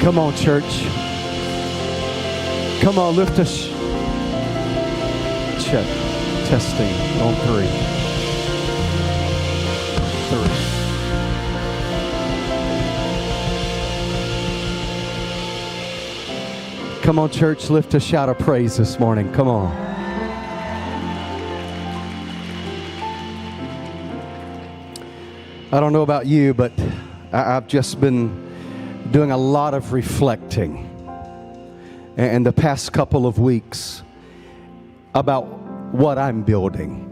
Come on, church. Come on, lift us. Check. Testing on 3. 3. Come on, church, lift a shout of praise this morning. Come on. I don't know about you, but I've just been doing a lot of reflecting in the past couple of weeks about what I'm building.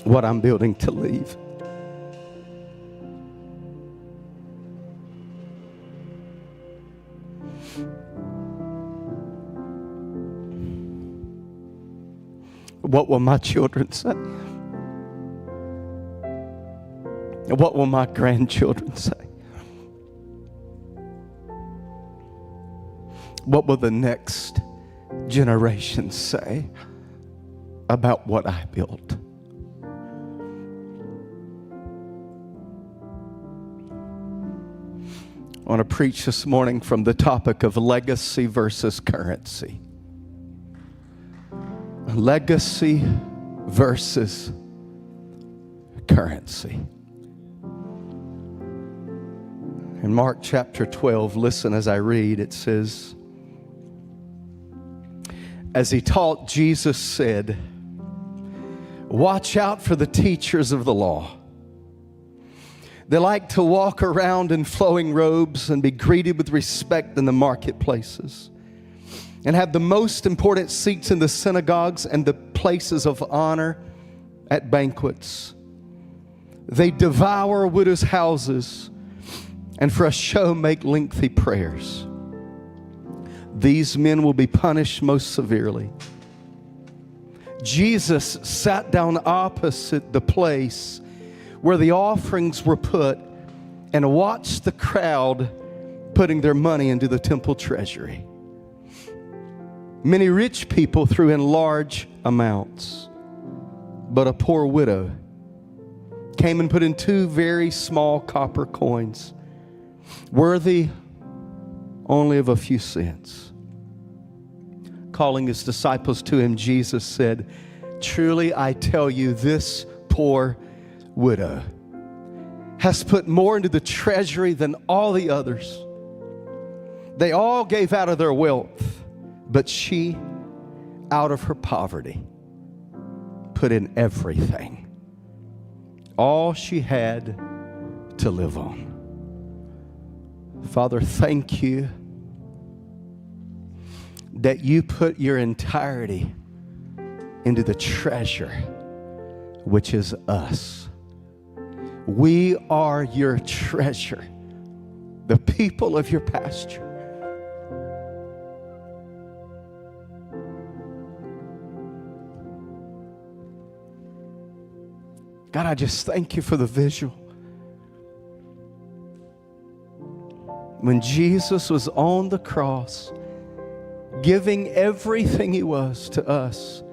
What I'm building to leave. What will my children say? What will my grandchildren say? What will the next generation say about what I built? I want to preach this morning from the topic of legacy versus currency. Legacy versus currency. In Mark chapter 12, listen as I read, it says, as he taught, Jesus said, watch out for the teachers of the law. They like to walk around in flowing robes and be greeted with respect in the marketplaces, and have the most important seats in the synagogues and the places of honor at banquets. They devour widows' houses and for a show make lengthy prayers. These men will be punished most severely. Jesus sat down opposite the place where the offerings were put and watched the crowd putting their money into the temple treasury. Many rich people threw in large amounts, but a poor widow came and put in 2 very small copper coins, worthy only of a few cents. Calling his disciples to him, Jesus said, truly I tell you, this poor widow has put more into the treasury than all the others. They all gave out of their wealth, but she, out of her poverty, put in everything, all she had to live on. Father, thank you that you put your entirety into the treasure, which is us. We are your treasure, the people of your pasture. God, I just thank you for the visual. When Jesus was on the cross, giving everything he was to us,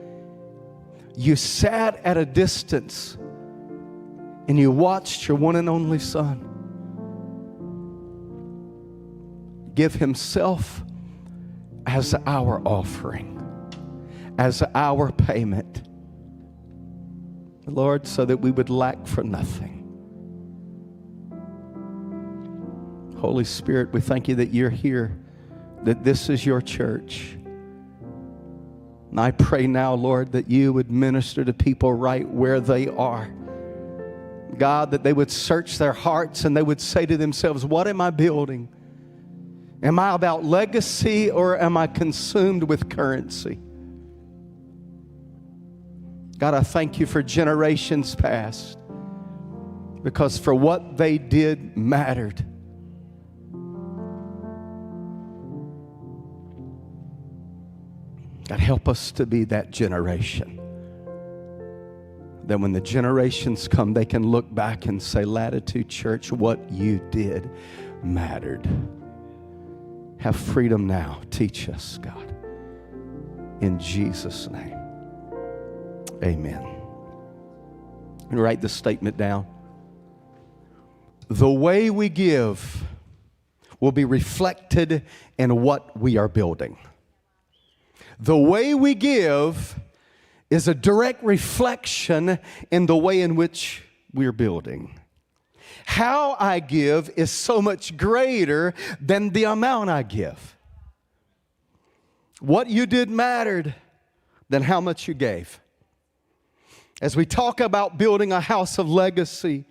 you sat at a distance and you watched your one and only Son give himself as our offering, as our payment. Lord, so that we would lack for nothing. Holy Spirit, we thank you that you're here, that this is your church. And I pray now, Lord, that you would minister to people right where they are. God, that they would search their hearts and they would say to themselves, what am I building? Am I about legacy or am I consumed with currency? God, I thank you for generations past, because for what they did mattered. God, help us to be that generation, that when the generations come, they can look back and say, Latitude Church, what you did mattered. Have freedom now. Teach us, God. In Jesus' name. Amen. And write this statement down. The way we give will be reflected in what we are building. The way we give is a direct reflection in the way in which we're building. How I give is so much greater than the amount I give. What you did mattered than how much you gave. As we talk about building a house of legacy,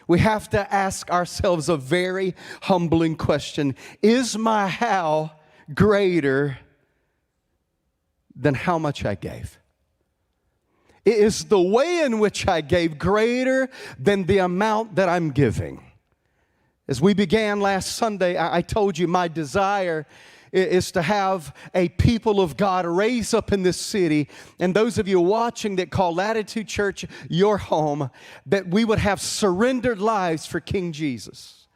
we have to ask ourselves a very humbling question. Is my how greater than how much I gave? Is the way in which I gave greater than the amount that I'm giving? As we began last Sunday, I told you my desire is to have a people of God raise up in this city, and those of you watching that call Latitude Church your home, that we would have surrendered lives for King Jesus.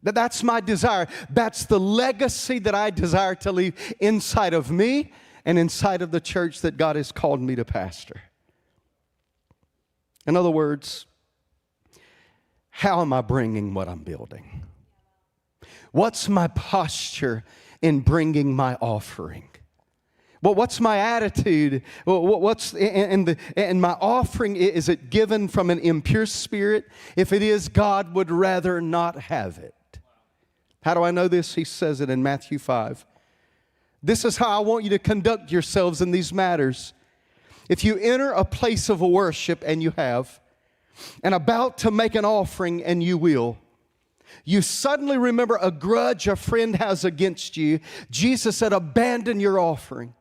That's my desire. That's the legacy that I desire to leave inside of me and inside of the church that God has called me to pastor. In other words, how am I bringing what I'm building? What's my posture in bringing my offering? Well, what's my attitude? What's in my offering? Is it given from an impure spirit? If it is, God would rather not have it. How do I know this? He says it in Matthew 5. This is how I want you to conduct yourselves in these matters. If you enter a place of worship, and you have, and about to make an offering, and you will, you suddenly remember a grudge a friend has against you. Jesus said, abandon your offering.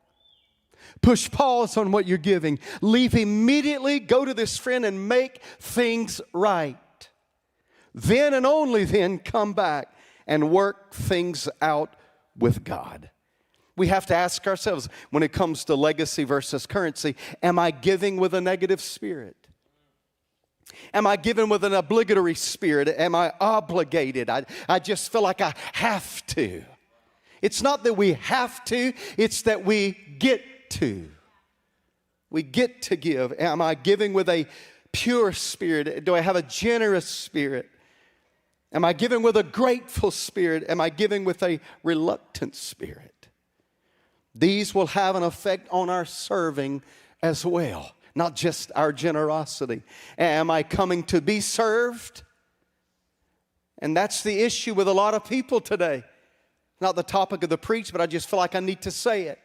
Push pause on what you're giving. Leave immediately, go to this friend and make things right. Then and only then come back and work things out with God. We have to ask ourselves, when it comes to legacy versus currency, am I giving with a negative spirit? Am I giving with an obligatory spirit? Am I obligated? I just feel like I have to. It's not that we have to, it's that we get to. We get to give. Am I giving with a pure spirit? Do I have a generous spirit? Am I giving with a grateful spirit? Am I giving with a reluctant spirit? These will have an effect on our serving as well, not just our generosity. Am I coming to be served? And that's the issue with a lot of people today. Not the topic of the preach, but I just feel like I need to say it.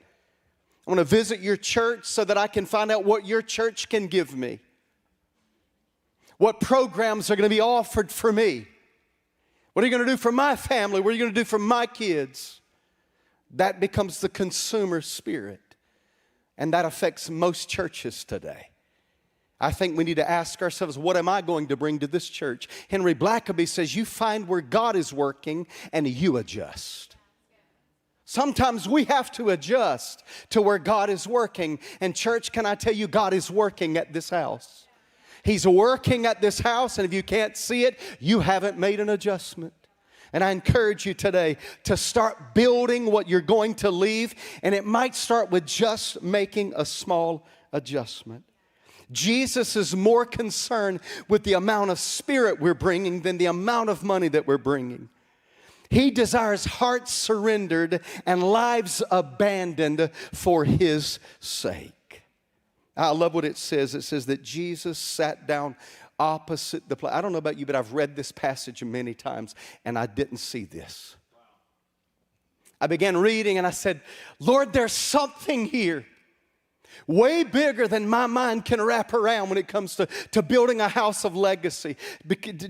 I want to visit your church so that I can find out what your church can give me. What programs are going to be offered for me? What are you going to do for my family? What are you going to do for my kids? That becomes the consumer spirit. And that affects most churches today. I think we need to ask ourselves, what am I going to bring to this church? Henry Blackaby says, you find where God is working and you adjust. Sometimes we have to adjust to where God is working. And church, can I tell you, God is working at this house. He's working at this house, and if you can't see it, you haven't made an adjustment. And I encourage you today to start building what you're going to leave, and it might start with just making a small adjustment. Jesus is more concerned with the amount of spirit we're bringing than the amount of money that we're bringing. He desires hearts surrendered and lives abandoned for His sake. I love what it says. It says that Jesus sat down opposite the place. I don't know about you, but I've read this passage many times, and I didn't see this. I began reading, and I said, Lord, there's something here way bigger than my mind can wrap around when it comes to building a house of legacy.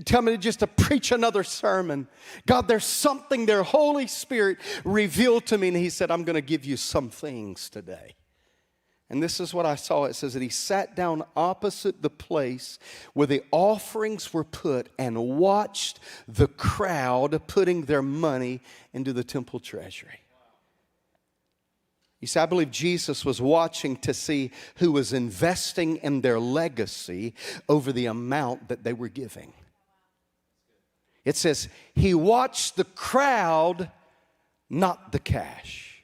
Tell me just to preach another sermon. God, there's something there. Holy Spirit revealed to me, and He said, I'm going to give you some things today. And this is what I saw. It says that He sat down opposite the place where the offerings were put and watched the crowd putting their money into the temple treasury. You see, I believe Jesus was watching to see who was investing in their legacy over the amount that they were giving. It says He watched the crowd, not the cash.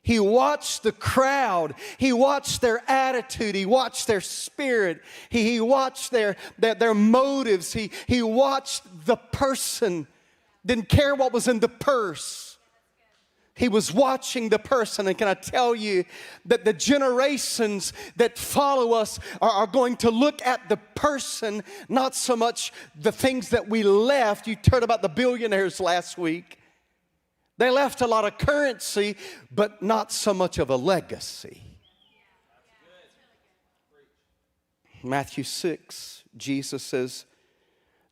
He watched the crowd. He watched their attitude. He watched their spirit. He watched their motives. He watched the person. Didn't care what was in the purse. He was watching the person. And can I tell you that the generations that follow us are going to look at the person, not so much the things that we left. You heard about the billionaires last week. They left a lot of currency, but not so much of a legacy. Matthew 6, Jesus says,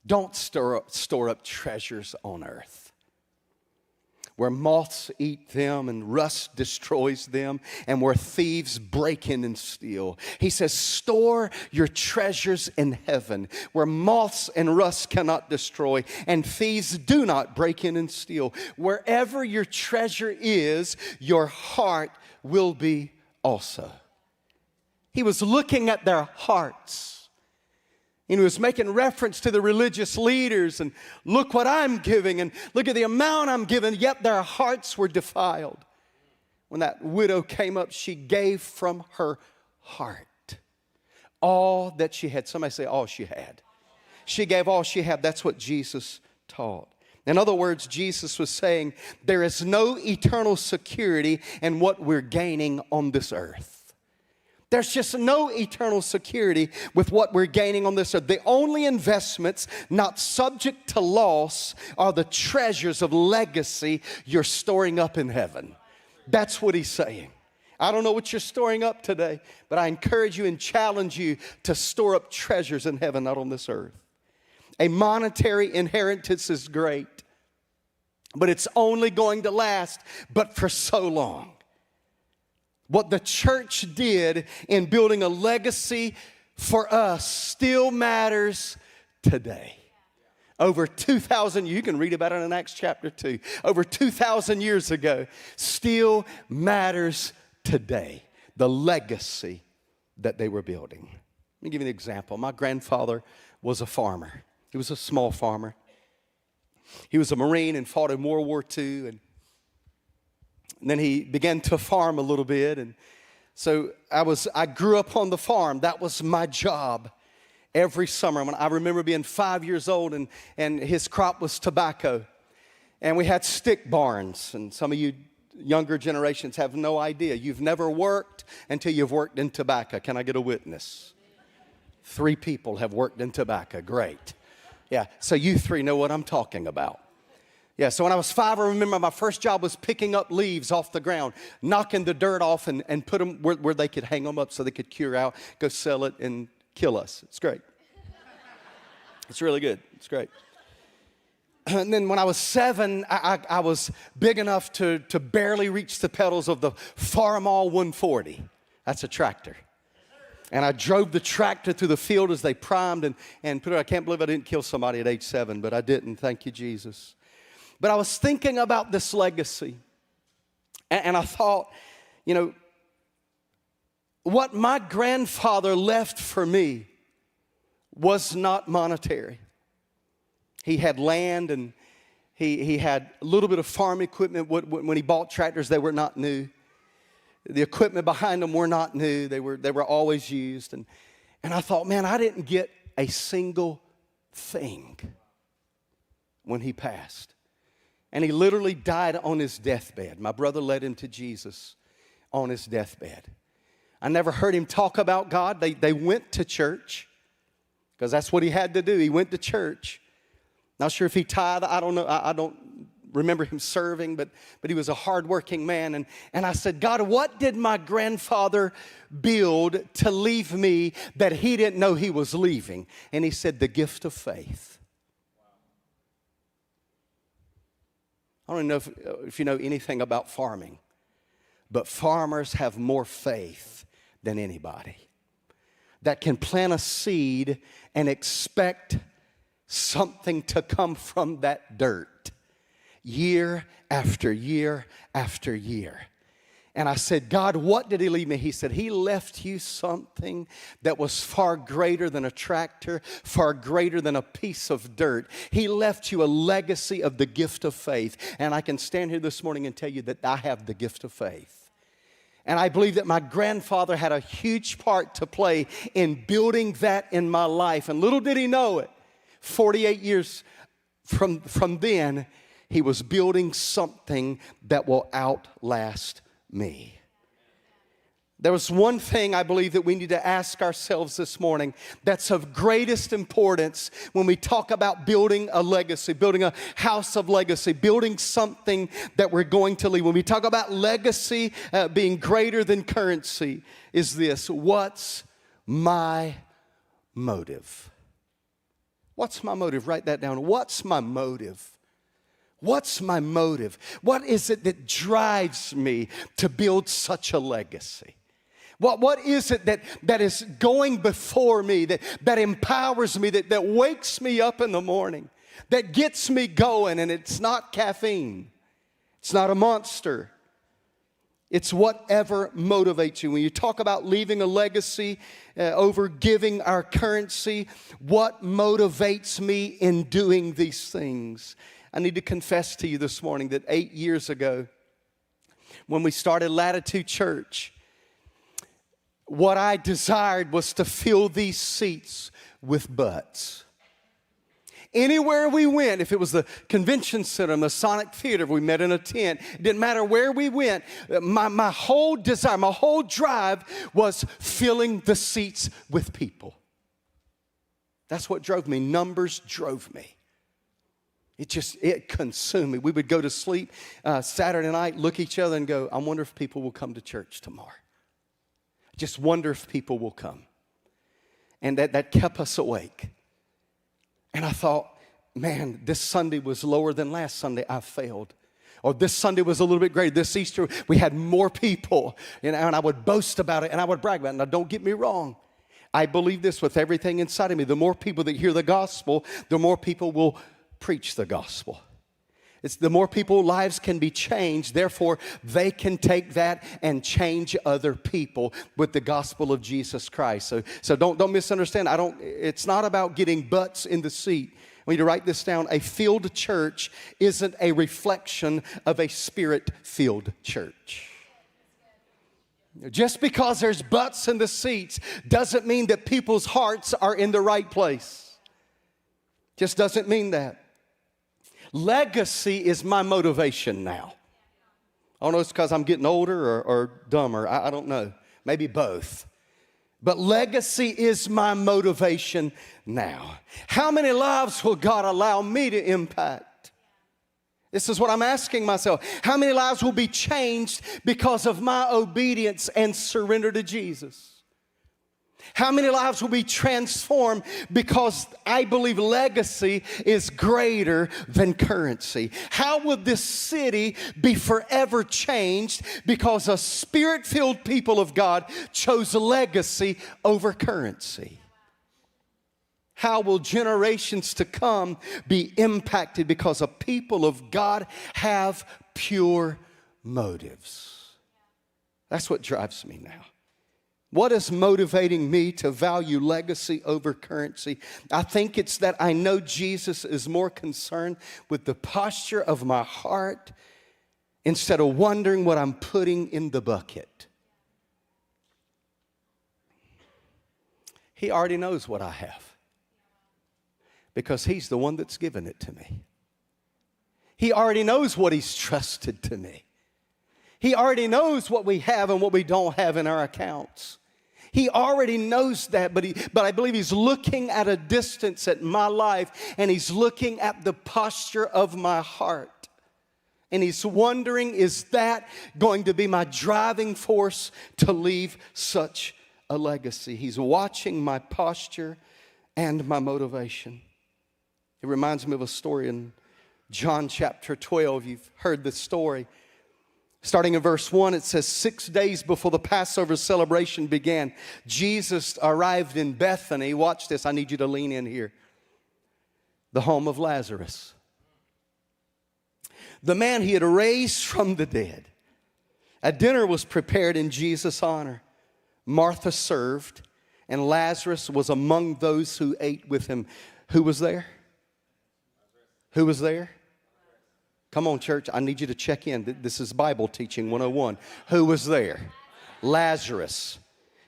don't store up treasures on earth, where moths eat them and rust destroys them, and where thieves break in and steal. He says, store your treasures in heaven, where moths and rust cannot destroy, and thieves do not break in and steal. Wherever your treasure is, your heart will be also. He was looking at their hearts. And he was making reference to the religious leaders, and look what I'm giving, and look at the amount I'm giving, yet their hearts were defiled. When that widow came up, she gave from her heart all that she had. Somebody say, all she had. She gave all she had. That's what Jesus taught. In other words, Jesus was saying there is no eternal security in what we're gaining on this earth. There's just no eternal security with what we're gaining on this earth. The only investments not subject to loss are the treasures of legacy you're storing up in heaven. That's what he's saying. I don't know what you're storing up today, but I encourage you and challenge you to store up treasures in heaven, not on this earth. A monetary inheritance is great, but it's only going to last but for so long. What the church did in building a legacy for us still matters today. Over 2,000, you can read about it in Acts chapter 2. Over 2,000 years ago, still matters today. The legacy that they were building. Let me give you an example. My grandfather was a farmer. He was a small farmer. He was a Marine and fought in World War II, and then he began to farm a little bit. And so I grew up on the farm. That was my job every summer. When I remember being 5 years old, and his crop was tobacco. And we had stick barns. And some of you younger generations have no idea. You've never worked until you've worked in tobacco. Can I get a witness? 3 people have worked in tobacco. Great. Yeah, so you 3 know what I'm talking about. Yeah, so when I was 5, I remember my first job was picking up leaves off the ground, knocking the dirt off and put them where they could hang them up so they could cure out, go sell it, and kill us. It's great. It's really good. It's great. And then when I was 7, I was big enough to barely reach the pedals of the Farmall 140. That's a tractor. And I drove the tractor through the field as they primed and put it. I can't believe I didn't kill somebody at age 7, but I didn't. Thank you, Jesus. But I was thinking about this legacy, and I thought, you know, what my grandfather left for me was not monetary. He had land, and he had a little bit of farm equipment. When he bought tractors, they were not new. The equipment behind them were not new. They were always used. And I thought, man, I didn't get a single thing when he passed. And he literally died on his deathbed. My brother led him to Jesus on his deathbed. I never heard him talk about God. They went to church because that's what he had to do. He went to church. Not sure if he tithed. I don't know. I don't remember him serving, but he was a hardworking man. And I said, God, what did my grandfather build to leave me that he didn't know he was leaving? And he said, the gift of faith. I don't know if you know anything about farming, but farmers have more faith than anybody that can plant a seed and expect something to come from that dirt year after year after year. And I said, God, what did he leave me? He said, he left you something that was far greater than a tractor, far greater than a piece of dirt. He left you a legacy of the gift of faith. And I can stand here this morning and tell you that I have the gift of faith. And I believe that my grandfather had a huge part to play in building that in my life. And little did he know it, 48 years from then, he was building something that will outlast me. There was one thing I believe that we need to ask ourselves this morning that's of greatest importance when we talk about building a legacy, building a house of legacy, building something that we're going to leave. When we talk about legacy being greater than currency, is this: what's my motive? What's my motive? Write that down. What's my motive? What's my motive? What is it that drives me to build such a legacy? What is it that is going before me, that empowers me, that wakes me up in the morning, that gets me going? And it's not caffeine. It's not a Monster. It's whatever motivates you. When you talk about leaving a legacy over giving our currency, what motivates me in doing these things? I need to confess to you this morning that 8 years ago, when we started Latitude Church, what I desired was to fill these seats with butts. Anywhere we went, if it was the convention center, Masonic Theater, if we met in a tent, it didn't matter where we went, my whole desire, my whole drive was filling the seats with people. That's what drove me. Numbers drove me. It consumed me. We would go to sleep Saturday night, look at each other and go, I wonder if people will come to church tomorrow. Just wonder if people will come. And that kept us awake. And I thought, man, this Sunday was lower than last Sunday. I failed. Or this Sunday was a little bit greater. This Easter, we had more people. And I would boast about it and I would brag about it. Now, don't get me wrong. I believe this with everything inside of me. The more people that hear the gospel, the more people will preach the gospel. It's the more people's lives can be changed, therefore they can take that and change other people with the gospel of Jesus Christ. So don't misunderstand. It's not about getting butts in the seat. I want you to write this down. A filled church isn't a reflection of a spirit-filled church. Just because there's butts in the seats doesn't mean that people's hearts are in the right place. Just doesn't mean that. Legacy is my motivation now. I don't know if it's because I'm getting older or dumber. I don't know. Maybe both. But legacy is my motivation now. How many lives will God allow me to impact? This is what I'm asking myself. How many lives will be changed because of my obedience and surrender to Jesus? How many lives will be transformed because I believe legacy is greater than currency? How will this city be forever changed because a spirit-filled people of God chose legacy over currency? How will generations to come be impacted because a people of God have pure motives? That's what drives me now. What is motivating me to value legacy over currency? I think it's that I know Jesus is more concerned with the posture of my heart instead of wondering what I'm putting in the bucket. He already knows what I have because He's the one that's given it to me. He already knows what He's trusted to me. He already knows what we have and what we don't have in our accounts. He already knows that, but I believe He's looking at a distance at my life, and He's looking at the posture of my heart. And He's wondering, is that going to be my driving force to leave such a legacy? He's watching my posture and my motivation. It reminds me of a story in John chapter 12. You've heard this story. Starting in verse 1, it says, 6 days before the Passover celebration began, Jesus arrived in Bethany. Watch this. I need you to lean in here. The home of Lazarus, the man He had raised from the dead. A dinner was prepared in Jesus' honor. Martha served, and Lazarus was among those who ate with him. Who was there? Who was there? Come on, church, I need you to check in. This is Bible teaching 101. Who was there? Lazarus.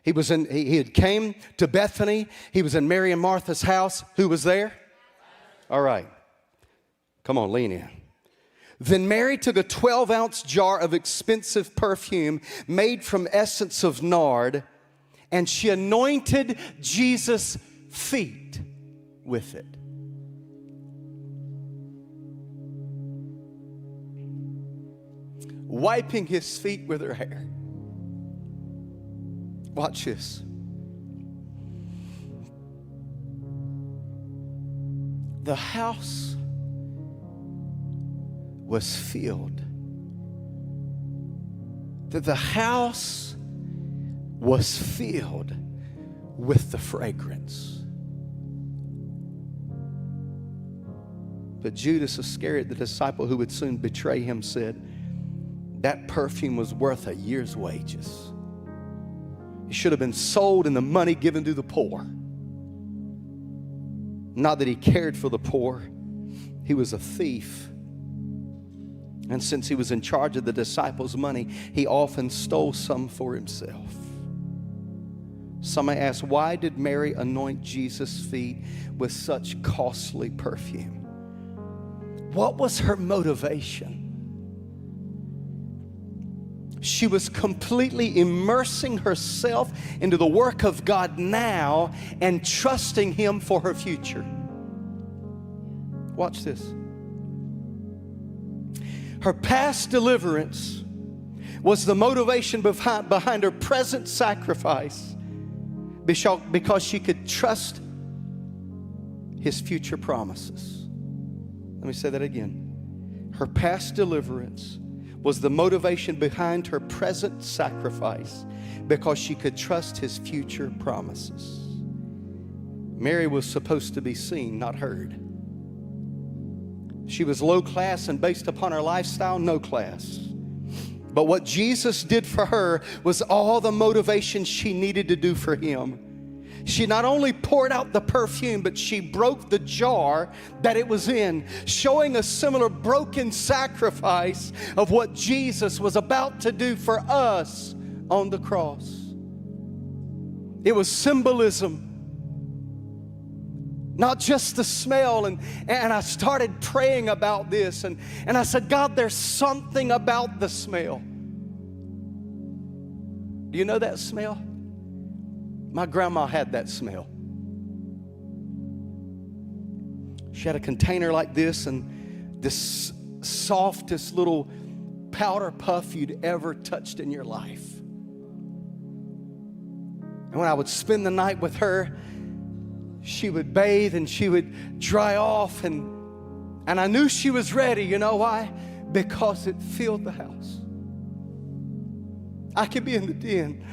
He had came to Bethany. He was in Mary and Martha's house. Who was there? All right. Come on, lean in. Then Mary took a 12-ounce jar of expensive perfume made from essence of nard, and she anointed Jesus' feet with it. Wiping his feet with her hair. Watch this. The house was filled. The house was filled with the fragrance. But Judas Iscariot, the disciple who would soon betray him, said, that perfume was worth a year's wages. It should have been sold and the money given to the poor. Not that he cared for the poor. He was a thief. And since he was in charge of the disciples' money, he often stole some for himself. Some may ask, why did Mary anoint Jesus' feet with such costly perfume? What was her motivation? She was completely immersing herself into the work of God now and trusting Him for her future. Watch this. Her past deliverance was the motivation behind her present sacrifice because she could trust His future promises. Let me say that again. Her past deliverance was the motivation behind her present sacrifice because she could trust His future promises. Mary was supposed to be seen, not heard. She was low class, and based upon her lifestyle, no class. But what Jesus did for her was all the motivation she needed to do for Him. She not only poured out the perfume, but she broke the jar that it was in, showing a similar broken sacrifice of what Jesus was about to do for us on the cross. It was symbolism, not just the smell. And I started praying about this, and I said, God, there's something about the smell. Do you know that smell? My grandma had that smell. She had a container like this, and this softest little powder puff you'd ever touched in your life. And when I would spend the night with her, she would bathe and she would dry off, and I knew she was ready. You know why? Because it filled the house. I could be in the den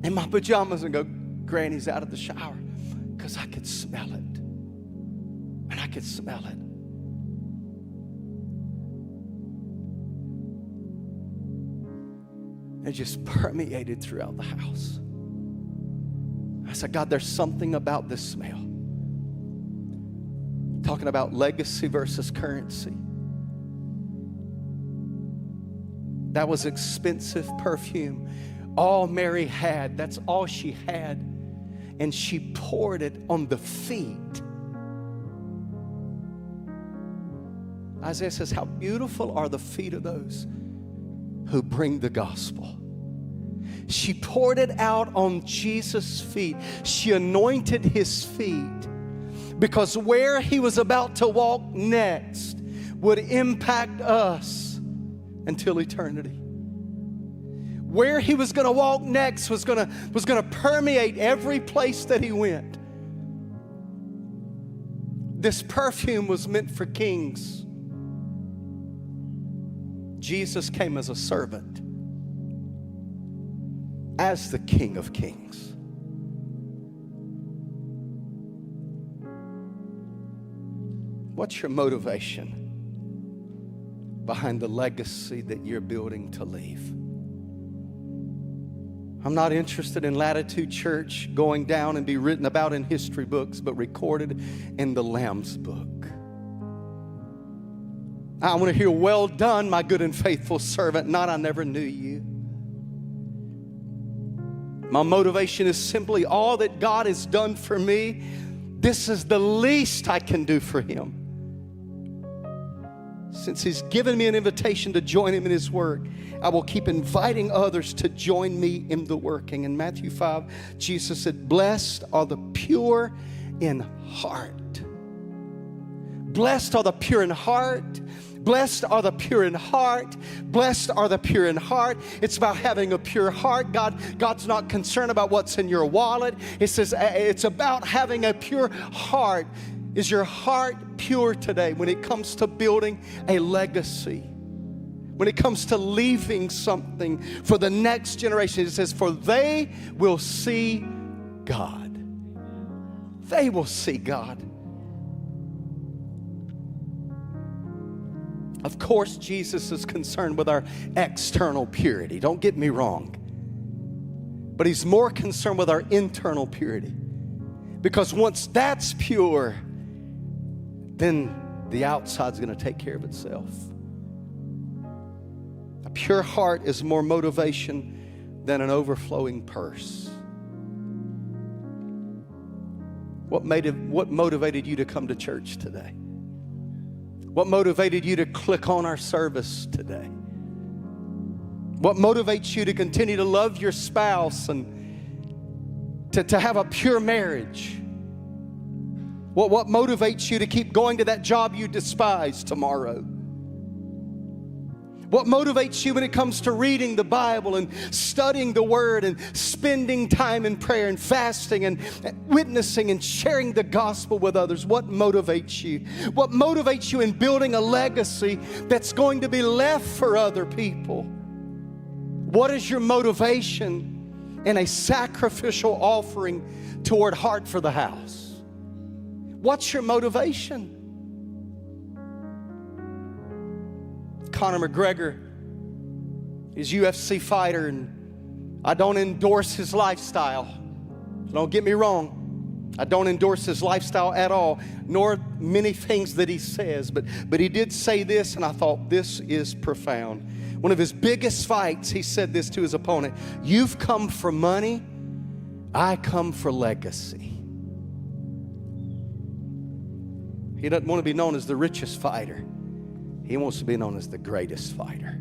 in my pajamas and go, Granny's out of the shower, because I could smell it. And I could smell it. It just permeated throughout the house. I said, God, there's something about this smell. Talking about legacy versus currency. That was expensive perfume. All Mary had, that's all she had. And she poured it on the feet. Isaiah says, how beautiful are the feet of those who bring the gospel. She poured it out on Jesus' feet. She anointed His feet because where He was about to walk next would impact us until eternity. Where He was going to walk next was going to permeate every place that He went. This perfume was meant for kings. Jesus came as a servant, as the King of Kings. What's your motivation behind the legacy that you're building to leave? I'm not interested in Latitude Church going down and be written about in history books, but recorded in the Lamb's book. I want to hear, well done, my good and faithful servant, not I never knew you. My motivation is simply all that God has done for me. This is the least I can do for Him. Since He's given me an invitation to join Him in His work, I will keep inviting others to join me in the working. In Matthew 5, Jesus said, blessed are the pure in heart. Blessed are the pure in heart. Blessed are the pure in heart. Blessed are the pure in heart. It's about having a pure heart. God's not concerned about what's in your wallet. It says it's about having a pure heart. Is your heart pure today when it comes to building a legacy? When it comes to leaving something for the next generation? It says, for they will see God. They will see God. Of course, Jesus is concerned with our external purity. Don't get me wrong. But He's more concerned with our internal purity. Because once that's pure, then the outside's going to take care of itself. A pure heart is more motivation than an overflowing purse. What motivated you to come to church today? What motivated you to click on our service today? What motivates you to continue to love your spouse and to have a pure marriage? What motivates you to keep going to that job you despise tomorrow? What motivates you when it comes to reading the Bible and studying the Word and spending time in prayer and fasting and witnessing and sharing the gospel with others? What motivates you? What motivates you in building a legacy that's going to be left for other people? What is your motivation in a sacrificial offering toward Heart for the House? What's your motivation? Conor McGregor is a UFC fighter, and I don't endorse his lifestyle. Don't get me wrong. I don't endorse his lifestyle at all, nor many things that he says. But he did say this, and I thought this is profound. One of his biggest fights, he said this to his opponent: "You've come for money, I come for legacy." He doesn't want to be known as the richest fighter. He wants to be known as the greatest fighter.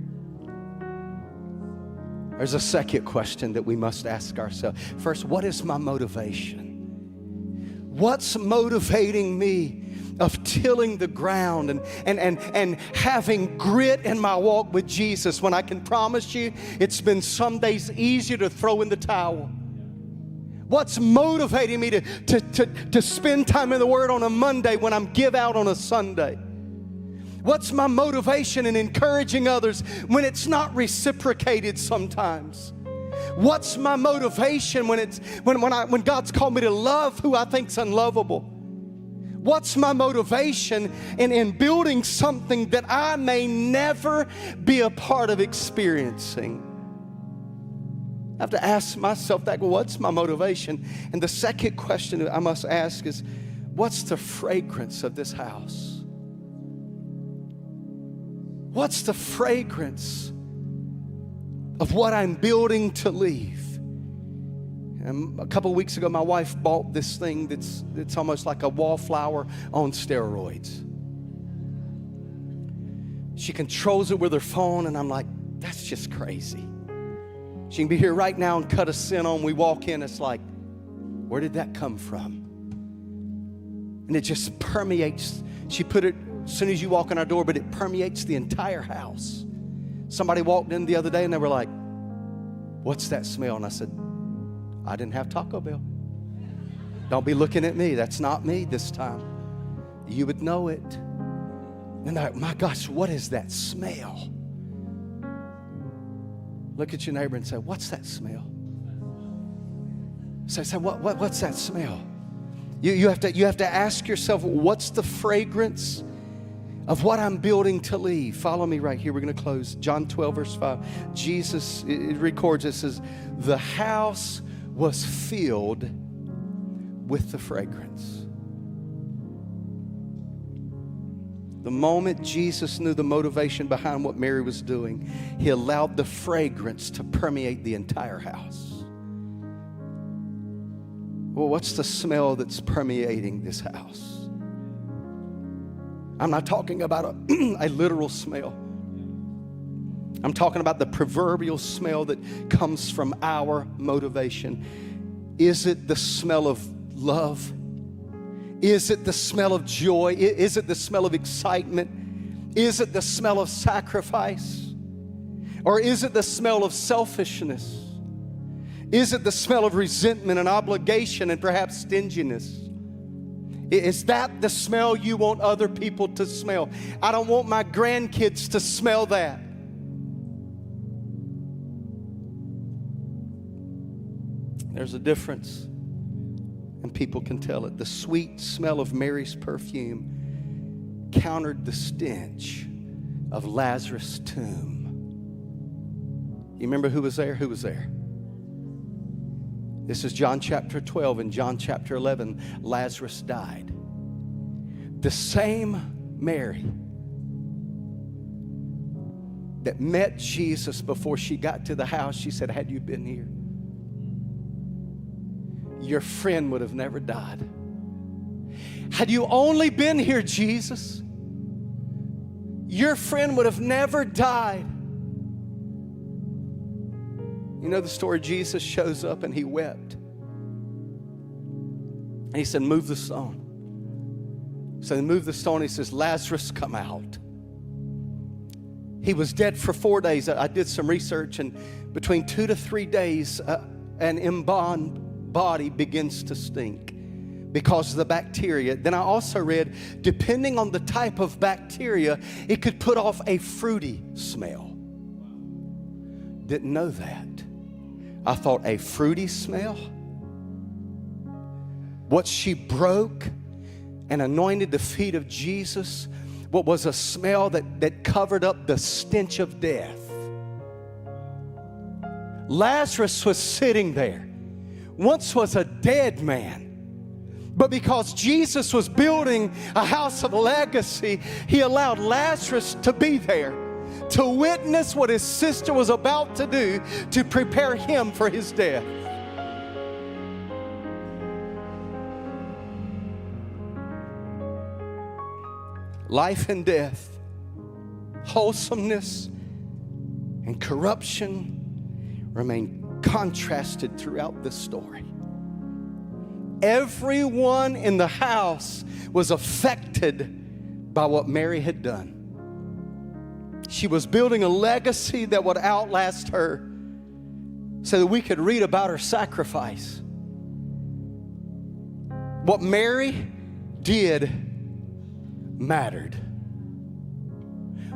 There's a second question that we must ask ourselves. First, what is my motivation? What's motivating me of tilling the ground and having grit in my walk with Jesus when I can promise you it's been some days easier to throw in the towel? What's motivating me to spend time in the Word on a Monday when I'm give out on a Sunday? What's my motivation in encouraging others when it's not reciprocated sometimes? What's my motivation when God's called me to love who I think's unlovable? What's my motivation in building something that I may never be a part of experiencing? I have to ask myself that. What's my motivation? And the second question that I must ask is, what's the fragrance of this house? What's the fragrance of what I'm building to leave? And a couple of weeks ago, my wife bought this thing that's almost like a wallflower on steroids. She controls it with her phone, and I'm like, that's just crazy. She can be here right now and cut a sin on. We walk in, it's like, where did that come from? And it just permeates. She put it as soon as you walk in our door, but it permeates the entire house. Somebody walked in the other day and they were like, what's that smell? And I said, I didn't have Taco Bell. Don't be looking at me. That's not me this time. You would know it. And they're like, my gosh, what is that smell? Look at your neighbor and say, what's that smell? Say, what's that smell? You have to ask yourself, what's the fragrance of what I'm building to leave? Follow me right here. We're going to close. John 12, verse 5. Jesus, it records, it says, the house was filled with the fragrance. The moment Jesus knew the motivation behind what Mary was doing, he allowed the fragrance to permeate the entire house. Well, what's the smell that's permeating this house? I'm not talking about a literal smell. I'm talking about the proverbial smell that comes from our motivation. Is it the smell of love? Is it the smell of joy? Is it the smell of excitement? Is it the smell of sacrifice? Or is it the smell of selfishness? Is it the smell of resentment and obligation and perhaps stinginess? Is that the smell you want other people to smell? I don't want my grandkids to smell that. There's a difference, and people can tell it. The sweet smell of Mary's perfume countered the stench of Lazarus' tomb. You remember who was there? Who was there? This is John chapter 12. In John chapter 11, Lazarus died. The same Mary that met Jesus before she got to the house, she said, had you been here, your friend would have never died. Had you only been here, Jesus, your friend would have never died. You know the story, Jesus shows up and he wept. And he said, move the stone. So they moved the stone. He says, Lazarus, come out. He was dead for 4 days. I did some research, and between 2 to 3 days, an embalmed body begins to stink because of the bacteria. Then I also read, depending on the type of bacteria, it could put off a fruity smell. Didn't know that. I thought, a fruity smell? What she broke and anointed the feet of Jesus, what was a smell that covered up the stench of death. Lazarus was sitting there. Once was a dead man. But because Jesus was building a house of legacy, he allowed Lazarus to be there to witness what his sister was about to do to prepare him for his death. Life and death, wholesomeness and corruption remain contrasted throughout this story. Everyone in the house was affected by what Mary had done. She was building a legacy that would outlast her so that we could read about her sacrifice. What Mary did mattered.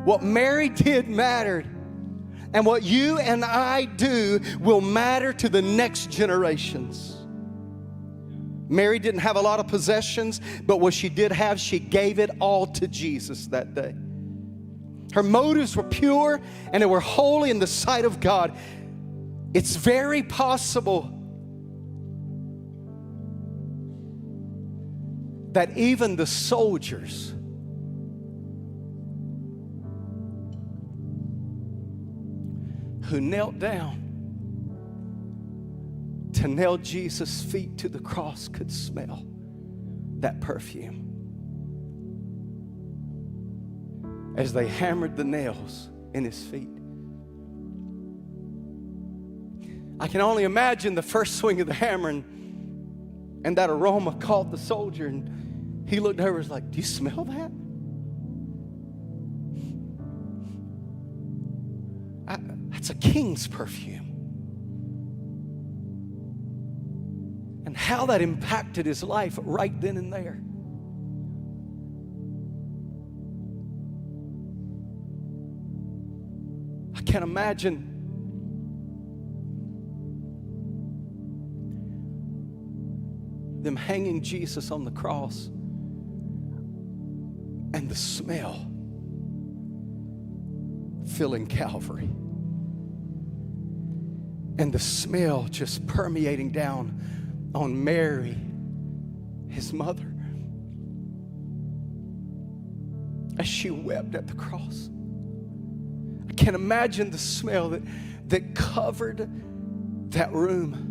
What Mary did mattered. And what you and I do will matter to the next generations. Mary didn't have a lot of possessions, but what she did have, she gave it all to Jesus that day. Her motives were pure and they were holy in the sight of God. It's very possible that even the soldiers who knelt down to nail Jesus' feet to the cross could smell that perfume as they hammered the nails in his feet. I can only imagine the first swing of the hammer, and that aroma caught the soldier, and he looked over and was like, do you smell that? That's a king's perfume. And how that impacted his life right then and there. I can't imagine them hanging Jesus on the cross and the smell filling Calvary. And the smell just permeating down on Mary, his mother, as she wept at the cross. I can't imagine the smell that covered that room.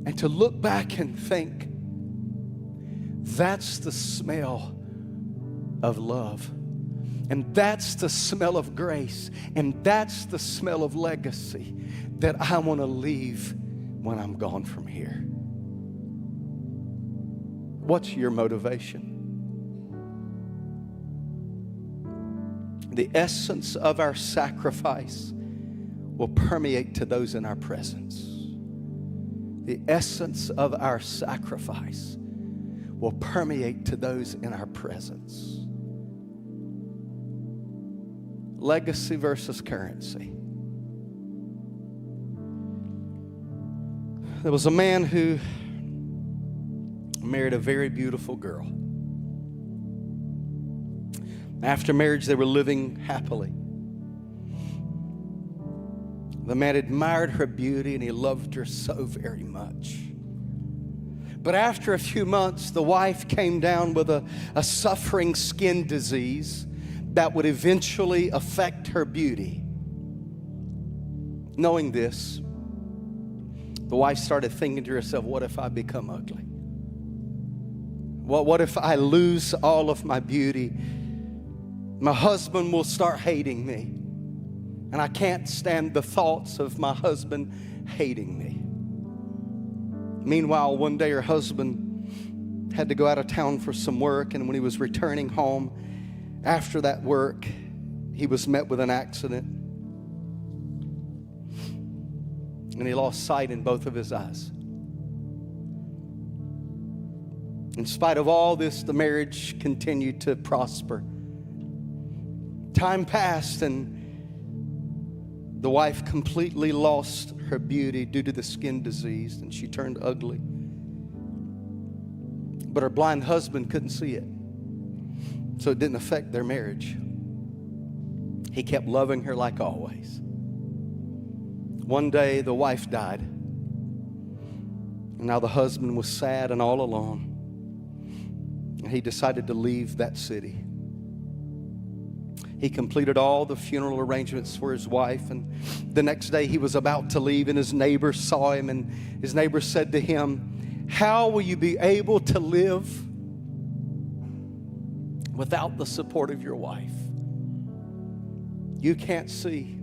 and to look back and think, that's the smell of love. And that's the smell of grace. And that's the smell of legacy that I want to leave when I'm gone from here. What's your motivation? The essence of our sacrifice will permeate to those in our presence. The essence of our sacrifice will permeate to those in our presence. Legacy versus currency. There was a man who married a very beautiful girl. After marriage, they were living happily. The man admired her beauty and he loved her so very much. But after a few months, the wife came down with a suffering skin disease that would eventually affect her beauty. Knowing this, the wife started thinking to herself, what if I become ugly? What if I lose all of my beauty? My husband will start hating me. And I can't stand the thoughts of my husband hating me. Meanwhile, one day her husband had to go out of town for some work, and when he was returning home after that work, he was met with an accident. And he lost sight in both of his eyes. In spite of all this, the marriage continued to prosper. Time passed, and the wife completely lost her beauty due to the skin disease, and she turned ugly. But her blind husband couldn't see it, so it didn't affect their marriage. He kept loving her like always. One day, the wife died, and now the husband was sad and all alone. And he decided to leave that city. He completed all the funeral arrangements for his wife, and the next day he was about to leave, and his neighbor saw him, and his neighbor said to him, how will you be able to live without the support of your wife? You can't see,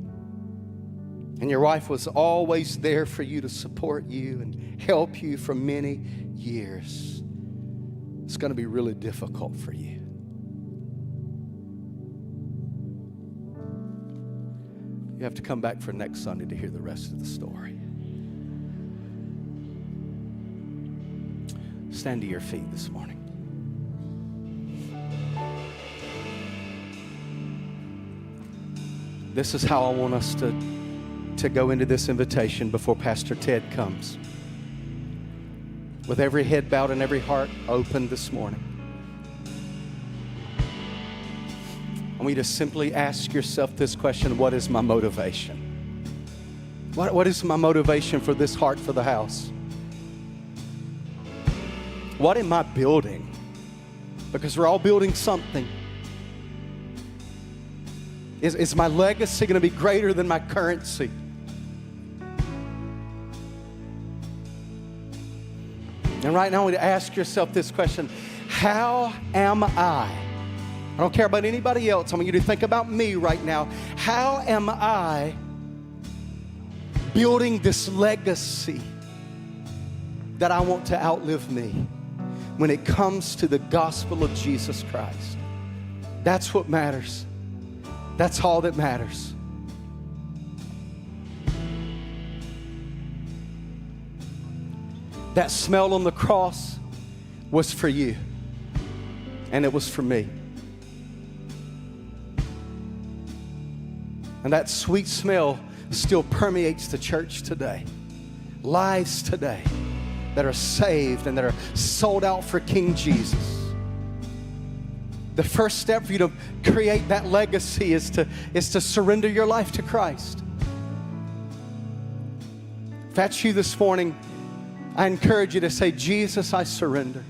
and your wife was always there for you to support you and help you for many years. It's going to be really difficult for you. You have to come back for next Sunday to hear the rest of the story. Stand to your feet this morning. This is how I want us to go into this invitation before Pastor Ted comes. With every head bowed and every heart open this morning. I want you to simply ask yourself this question: what is my motivation? What is my motivation for this Heart for the House? What am I building? Because we're all building something. Is my legacy going to be greater than my currency? And right now I want you to ask yourself this question: how am I don't care about anybody else. I want you to think about me right now. How am I building this legacy that I want to outlive me when it comes to the gospel of Jesus Christ? That's what matters. That's all that matters. That smell on the cross was for you, and it was for me. And that sweet smell still permeates the church today. Lives today that are saved and that are sold out for King Jesus. The first step for you to create that legacy is to surrender your life to Christ. If that's you this morning, I encourage you to say, Jesus, I surrender.